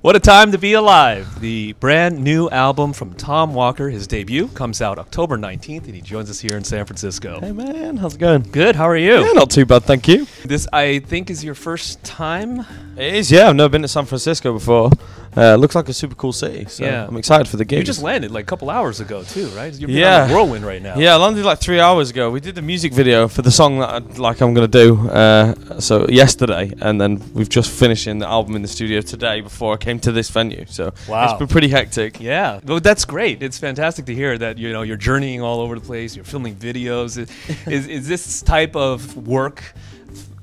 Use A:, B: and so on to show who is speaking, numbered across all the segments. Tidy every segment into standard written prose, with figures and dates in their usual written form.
A: What a time to be alive. The brand new album from Tom Walker, his debut, comes out October 19th, and he joins us here in San Francisco.
B: Hey man, how's it going?
A: Good, how are you?
B: Yeah, not too bad, thank you.
A: This, I think, is your first time?
B: It is, yeah. I've never been to San Francisco before. Looks like a super cool city, so
A: Yeah.
B: I'm excited for the gig.
A: You just landed like a couple hours ago, too, right? You're
B: Yeah.
A: on a whirlwind right now.
B: Yeah, I landed like 3 hours ago. We did the music video for the song that I'm going to do so yesterday, and then we've just finishing the album in the studio today before I came to this venue. So
A: Wow.
B: it's been pretty hectic.
A: Yeah, well, that's great. It's fantastic to hear that you're journeying all over the place. You're filming videos. Is this type of work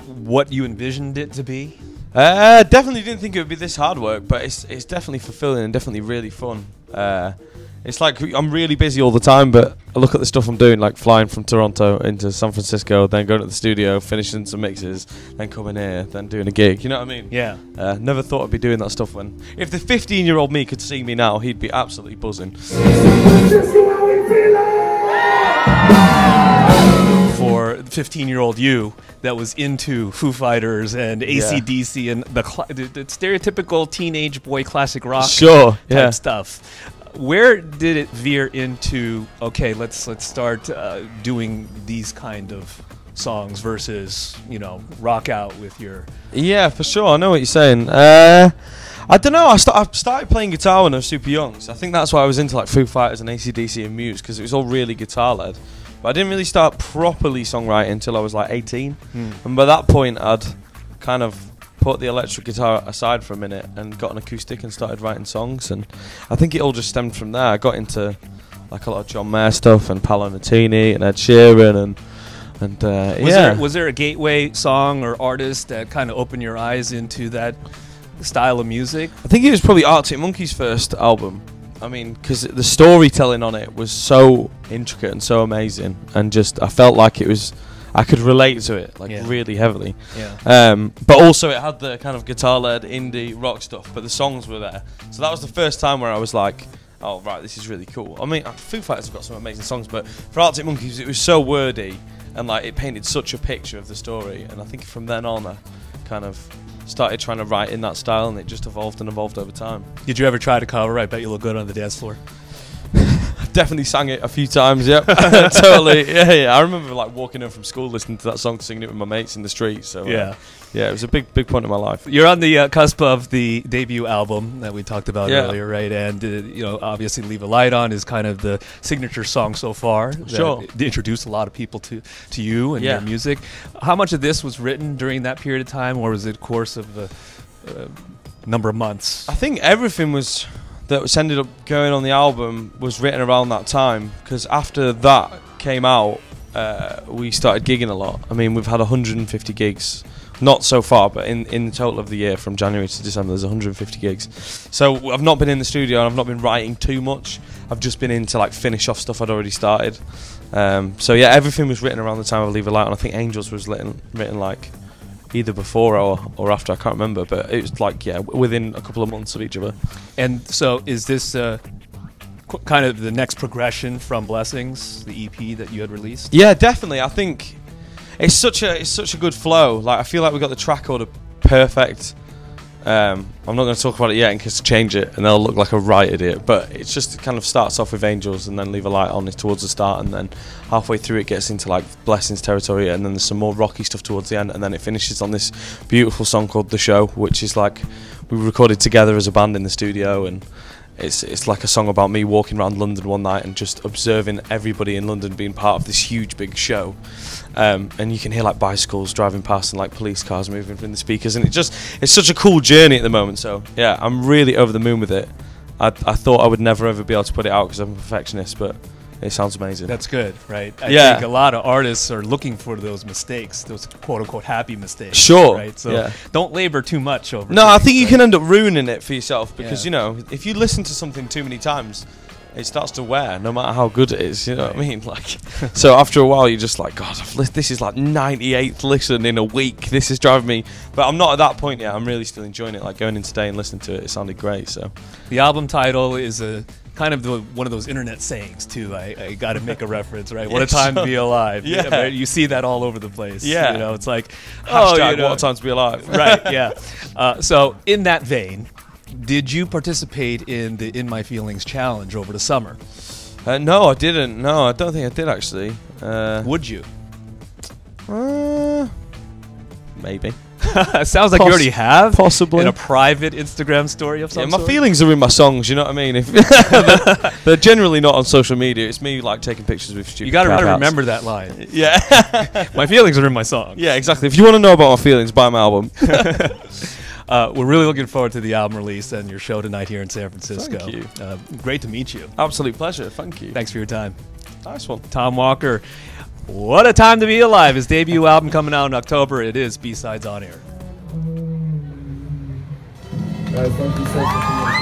A: what you envisioned it to be?
B: Definitely didn't think it would be this hard work, but it's definitely fulfilling and definitely really fun. It's like I'm really busy all the time, but I look at the stuff I'm doing, like flying from Toronto into San Francisco, then going to the studio, finishing some mixes, then coming here, then doing a gig. You know what I mean?
A: Yeah.
B: Never thought I'd be doing that stuff when... If the 15-year-old me could see me now, he'd be absolutely buzzing.
A: For 15-year-old you that was into Foo Fighters and AC/DC and the stereotypical teenage boy classic rock type stuff. Where did it veer into, okay, let's start doing these kind of songs versus, rock out with your...
B: Yeah, for sure. I know what you're saying. I don't know. I started playing guitar when I was super young, so I think that's why I was into like Foo Fighters and AC/DC and Muse, because it was all really guitar-led. But I didn't really start properly songwriting until I was like 18. And by that point, I'd kind of put the electric guitar aside for a minute and got an acoustic and started writing songs. And I think it all just stemmed from there. I got into like a lot of John Mayer stuff and Paolo Nutini and Ed Sheeran and
A: Was there a gateway song or artist that kind of opened your eyes into that style of music?
B: I think it was probably Arctic Monkeys' first album. I mean, because the storytelling on it was so intricate and so amazing, and just I felt like I could relate to it really heavily.
A: Yeah.
B: But also it had the kind of guitar-led indie rock stuff, but the songs were there. So that was the first time where I was like, oh right, this is really cool. I mean, Foo Fighters have got some amazing songs, but for Arctic Monkeys it was so wordy and like it painted such a picture of the story. And I think from then on I kind of started trying to write in that style, and it just evolved and evolved over time.
A: Did you ever try to cover? I bet you look good on the dance floor.
B: I've definitely sang it a few times, yep. Totally. Yeah. I remember like walking home from school listening to that song, singing it with my mates in the street. So yeah, it was a big point in my life.
A: You're on the cusp of the debut album that we talked about earlier, right? And obviously "Leave a Light On" is kind of the signature song so far.
B: Sure.
A: That introduced a lot of people to you and your music. How much of this was written during that period of time, or was it course of a number of months?
B: I think everything that ended up going on the album was written around that time, because after that came out, we started gigging a lot. I mean, we've had 150 gigs. Not so far, but in the total of the year, from January to December, there's 150 gigs. So I've not been in the studio and I've not been writing too much. I've just been in to like finish off stuff I'd already started. So yeah, everything was written around the time of "Leave a Light On." I think "Angels" was written like either before or after, I can't remember, but it was like within a couple of months of each other. And
A: so is this kind of the next progression from "Blessings," the EP that you had released?
B: Yeah, definitely. I think it's such a good flow. Like, I feel like we got the track order perfect. I'm not going to talk about it yet in case to change it and they'll look like a right idiot, but it just kind of starts off with "Angels" and then "Leave a Light On" is towards the start, and then halfway through it gets into like "Blessings" territory, and then there's some more rocky stuff towards the end, and then it finishes on this beautiful song called "The Show," which is like we recorded together as a band in the studio, and it's like a song about me walking around London one night and just observing everybody in London being part of this huge big show. And you can hear like bicycles driving past and like police cars moving from the speakers, and it's such a cool journey at the moment. So yeah, I'm really over the moon with it. I thought I would never ever be able to put it out because I'm a perfectionist, but it sounds amazing.
A: That's good, right? I think a lot of artists are looking for those mistakes, those quote-unquote happy mistakes.
B: Sure.
A: Right? So don't labor too much over
B: No, I think you can end up ruining it for yourself, because, if you listen to something too many times, it starts to wear, no matter how good it is, you know what I mean? Like, so after a while, you're just like, God, this is like 98th listen in a week. This is driving me. But I'm not at that point yet. I'm really still enjoying it. Like, going in today and listening to it, it sounded great. So
A: the album title is a kind of one of those internet sayings too. I got to make a reference, right? What a time to be alive.
B: Yeah.
A: You see that all over the place.
B: Yeah.
A: It's like,
B: hashtag what a time to be alive.
A: Right. Yeah. So in that vein, Did you participate in the In My Feelings challenge over the summer?
B: No, I didn't. No, I don't think I did actually.
A: Would you?
B: Maybe.
A: Sounds like you already have.
B: Possibly.
A: In a private Instagram story of some sort.
B: My feelings are in my songs, you know what I mean? If they're generally not on social media. It's me like taking pictures with stupid.
A: You got to remember that line.
B: Yeah.
A: My feelings are in my song.
B: Yeah, exactly. If you want to know about my feelings, buy my album.
A: We're really looking forward to the album release and your show tonight here in San Francisco.
B: Thank you.
A: Great to meet you.
B: Absolute pleasure. Thank you.
A: Thanks for your time.
B: Nice one. Tom
A: Walker. What a time to be alive. His debut album coming out in October. It is B-Sides on Air.
C: Guys, thank you so much.